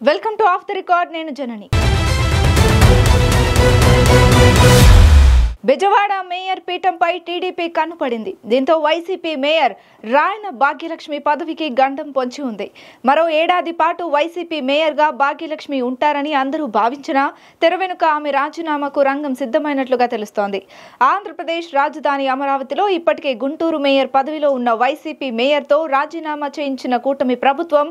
Welcome to off the record. నేను Janani. Bezawada mayor పీఠంపై TDP కన్నుపడింది. దీంతో వైసీపీ మేయర్ రాయన భాగ్యలక్ష్మి పదవికి గండం పొంచి ఉంది. మరో ఏడాది పాటు వైసీపీ మేయర్గా భాగ్యలక్ష్మి ఉంటారని అందరూ భావించినా తెర వెనుక ఆమె రాజీనామాకు రంగం సిద్ధమైనట్లుగా తెలుస్తోంది. ఆంధ్రప్రదేశ్ రాజధాని అమరావతిలో ఇప్పటికే గుంటూరు మేయర్ పదవిలో ఉన్న వైసీపీ మేయర్తో రాజీనామా చేయించిన కూటమి ప్రభుత్వం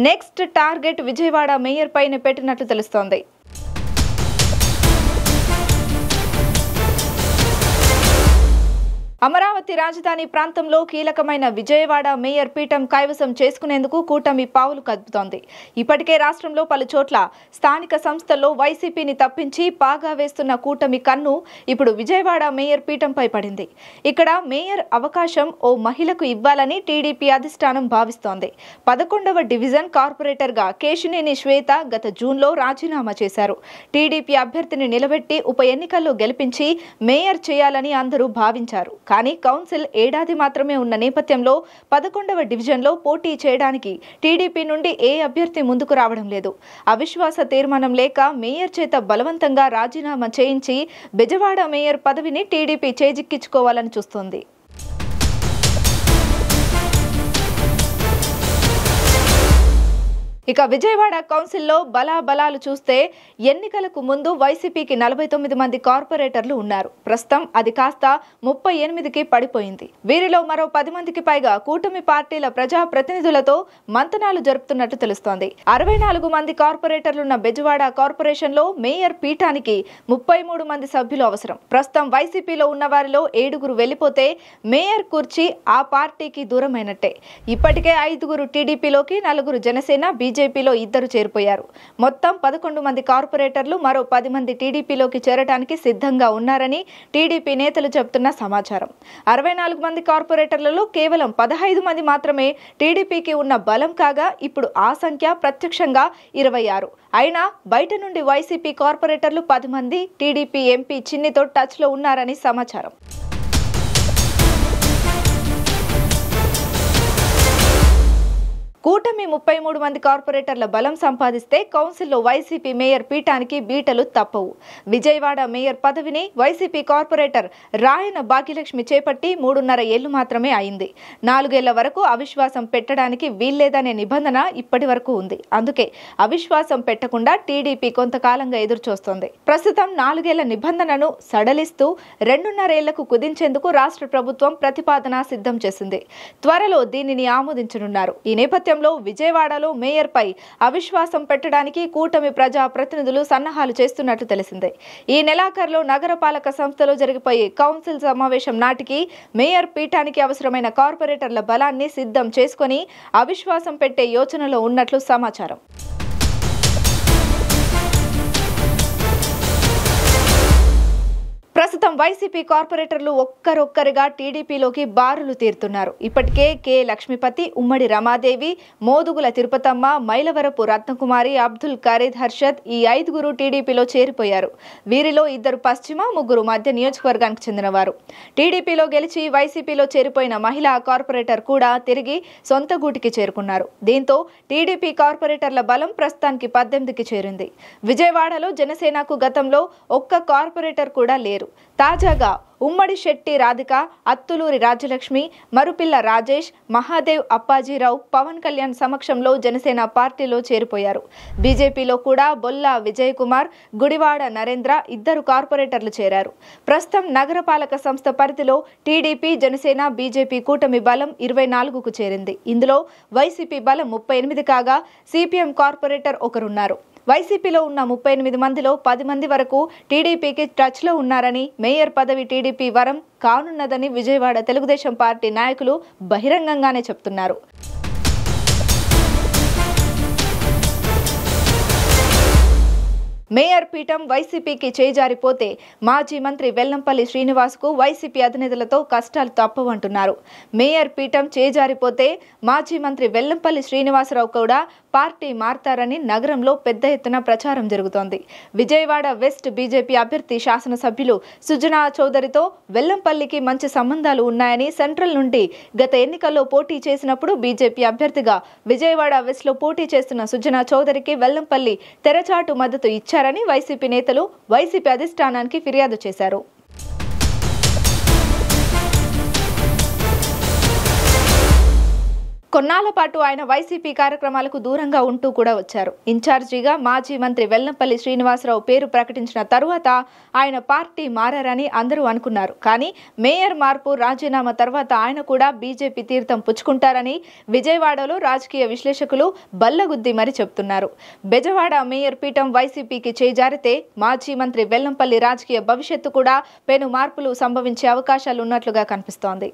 నెక్స్ట్ టార్గెట్ విజయవాడ మేయర్ పైన పెట్టినట్లు తెలుస్తోంది. అమరావతి రాజధాని ప్రాంతంలో కీలకమైన విజయవాడ మేయర్ పీఠం కైవసం చేసుకునేందుకు కూటమి పావులు కదుపుతోంది. ఇప్పటికే రాష్ట్రంలో పలు చోట్ల స్థానిక సంస్థల్లో వైసీపీని తప్పించి పాగా వేస్తున్న కూటమి కన్ను ఇప్పుడు విజయవాడ మేయర్ పీఠంపై పడింది. ఇక్కడ మేయర్ అవకాశం ఓ మహిళకు ఇవ్వాలని టీడీపీ అధిష్టానం భావిస్తోంది. 11వ డివిజన్ కార్పొరేటర్గా కేశినేని శ్వేత గత జూన్లో రాజీనామా చేశారు. టీడీపీ అభ్యర్థిని నిలబెట్టి ఉప ఎన్నికల్లో గెలిపించి మేయర్ చేయాలని అందరూ భావించారు. కానీ కౌన్సిల్ ఏడాది మాత్రమే ఉన్న నేపథ్యంలో 11వ డివిజన్లో పోటీ చేయడానికి టీడీపీ నుండి ఏ అభ్యర్థి ముందుకు రావడం లేదు. అవిశ్వాస తీర్మానం లేక మేయర్ చేత బలవంతంగా రాజీనామా చేయించి బెజవాడ మేయర్ పదవిని టీడీపీ చేజిక్కించుకోవాలని చూస్తోంది. ఇక విజయవాడ కౌన్సిల్లో బలాబలాలు చూస్తే ఎన్నికలకు ముందు వైసీపీకి 49 మంది కార్పొరేటర్లు ఉన్నారు. ప్రస్తుతం అది కాస్త 38కి పడిపోయింది. వీరిలో మరో 10 మందికి పైగా కూటమి పార్టీల ప్రజా ప్రతినిధులతో మంతనాలు జరుపుతున్నట్టు తెలుస్తోంది. 64 మంది కార్పొరేటర్లున్న బెజవాడ కార్పొరేషన్ లో మేయర్ పీఠానికి 33 మంది సభ్యులు అవసరం. ప్రస్తుతం వైసీపీలో ఉన్న వారిలో 7గురు వెళ్లిపోతే మేయర్ కుర్చీ ఆ పార్టీకి దూరమైనట్టే. ఇప్పటికే 5గురు టీడీపీలోకి, 4గురు జనసేన, బీజేపీలో 2 చేరిపోయారు. మొత్తం 11 మంది కార్పొరేటర్లు మరో 10 మంది టీడీపీలోకి చేరడానికి సిద్ధంగా ఉన్నారని టీడీపీ నేతలు చెబుతున్న సమాచారం. 64 మంది కార్పొరేటర్లలో కేవలం 15 మంది మాత్రమే టీడీపీకి ఉన్న బలం కాగా ఇప్పుడు ఆ సంఖ్య ప్రత్యక్షంగా 26. అయినా బయట నుండి వైసీపీ కార్పొరేటర్లు 10 మంది టీడీపీ ఎంపీ చిన్నితో టచ్ లో ఉన్నారని సమాచారం. కూటమి 33 మంది కార్పొరేటర్ల బలం సంపాదిస్తే కౌన్సిల్లో వైసీపీ మేయర్ పీఠానికి బీటలు తప్పవు. విజయవాడ మేయర్ పదవిని వైసీపీ కార్పొరేటర్ రాయన భాగ్యలక్ష్మి చేపట్టి 3.5 ఏళ్లు మాత్రమే అయింది. 4 ఏళ్ల వరకు అవిశ్వాసం పెట్టడానికి వీల్లేదనే నిబంధన ఇప్పటి వరకు ఉంది. అందుకే అవిశ్వాసం పెట్టకుండా టీడీపీ కొంతకాలంగా ఎదురుచూస్తోంది. ప్రస్తుతం 4 ఏళ్ల నిబంధనను సడలిస్తూ 2.5 ఏళ్లకు కుదించేందుకు రాష్ట్ర ప్రభుత్వం ప్రతిపాదన సిద్ధం చేసింది. త్వరలో దీనిని ఆమోదించనున్నారు. ఈ నేపథ్యంలో విజయవాడలో మేయర్ పై అవిశ్వాసం పెట్టడానికి కూటమి ప్రజా ప్రతినిధులు సన్నాహాలు చేస్తున్నట్లు తెలిసిందే. ఈ నెలాఖరులో నగరపాలక సంస్థలో జరిగిపోయే కౌన్సిల్ సమావేశం నాటికి మేయర్ పీఠానికి అవసరమైన కార్పొరేటర్ల బలాన్ని సిద్ధం చేసుకుని అవిశ్వాసం పెట్టే యోచనలో ఉన్నట్లు సమాచారం. ప్రస్తుతం వైసీపీ కార్పొరేటర్లు ఒక్కరొక్కరిగా టీడీపీలోకి బారులు తీరుతున్నారు. ఇప్పటికే కె లక్ష్మీపతి, ఉమ్మడి రమాదేవి, మోదుగుల తిరుపతమ్మ, మైలవరపు రత్నకుమారి, అబ్దుల్ ఖరీద్ హర్షద్ ఈ 5గురు టీడీపీలో చేరిపోయారు. వీరిలో 2 పశ్చిమ, 3 మధ్య నియోజకవర్గానికి చెందినవారు. టీడీపీలో గెలిచి వైసీపీలో చేరిపోయిన మహిళా కార్పొరేటర్ కూడా తిరిగి సొంత గూటికి చేరుకున్నారు. దీంతో టీడీపీ కార్పొరేటర్ల బలం ప్రస్తుతానికి 18కి చేరింది. విజయవాడలో జనసేనకు గతంలో ఒక్క కార్పొరేటర్ కూడా లేరు. తాజాగా ఉమ్మడి శెట్టి రాధిక, అత్తులూరి రాజ్యలక్ష్మి, మరుపిల్ల రాజేష్, మహాదేవ్ అప్పాజీరావు పవన్ కళ్యాణ్ సమక్షంలో జనసేన పార్టీలో చేరిపోయారు. బీజేపీలో కూడా బొల్లా విజయ్ కుమార్, గుడివాడ నరేంద్ర 2 కార్పొరేటర్లు చేరారు. ప్రస్తుతం నగరపాలక సంస్థ పరిధిలో టీడీపీ, జనసేన, బీజేపీ కూటమి బలం 24కు చేరింది. ఇందులో వైసీపీ బలం 38 కాగా సిపిఎం కార్పొరేటర్ ఒకరున్నారు. వైసీపీలో ఉన్న 38 మందిలో 10 మంది వరకు టీడీపీకి టచ్ లో ఉన్నారని, మేయర్ పదవి టీడీపీ వరం కానున్నదని విజయవాడ తెలుగుదేశం పార్టీ నాయకులు బహిరంగంగానే చెప్తున్నారు. మేయర్ పీఠం వైసీపీకి చేజారిపోతే మాజీ మంత్రి వెల్లంపల్లి శ్రీనివాస్కు వైసీపీ అధినేతలతో కష్టాలు తప్పవంటున్నారు. మేయర్ పీఠం చేజారిపోతే మాజీ మంత్రి వెల్లంపల్లి శ్రీనివాసరావు కూడా పార్టీ మారతారని నగరంలో పెద్ద ఎత్తున ప్రచారం జరుగుతోంది. విజయవాడ వెస్ట్ బీజేపీ అభ్యర్థి శాసనసభ్యులు సుజనా చౌదరితో వెల్లంపల్లికి మంచి సంబంధాలు ఉన్నాయని, సెంట్రల్ నుండి గత ఎన్నికల్లో పోటీ చేసినప్పుడు బీజేపీ అభ్యర్థిగా విజయవాడ వెస్ట్ లో పోటీ చేస్తున్న సుజనా చౌదరికి వెల్లంపల్లి తెరచాటు మద్దతు ఇచ్చారని వైసీపీ నేతలు వైసీపీ అధిష్టానానికి ఫిర్యాదు చేశారు. కొన్నాళ్ల పాటు ఆయన వైసీపీ కార్యక్రమాలకు దూరంగా ఉంటూ కూడా వచ్చారు. ఇన్ఛార్జిగా మాజీ మంత్రి వెల్లంపల్లి శ్రీనివాసరావు పేరు ప్రకటించిన తరువాత ఆయన పార్టీ మారారని అందరూ అనుకున్నారు. కానీ మేయర్ మార్పు రాజీనామా తర్వాత ఆయన కూడా బీజేపీ తీర్థం పుచ్చుకుంటారని విజయవాడలో రాజకీయ విశ్లేషకులు బల్లగుద్ది మరి చెబుతున్నారు. బెజవాడ మేయర్ పీఠం వైసీపీకి చేజారితే మాజీ మంత్రి వెల్లంపల్లి రాజకీయ భవిష్యత్తు కూడా పెను మార్పులు సంభవించే అవకాశాలున్నట్లుగా కనిపిస్తోంది.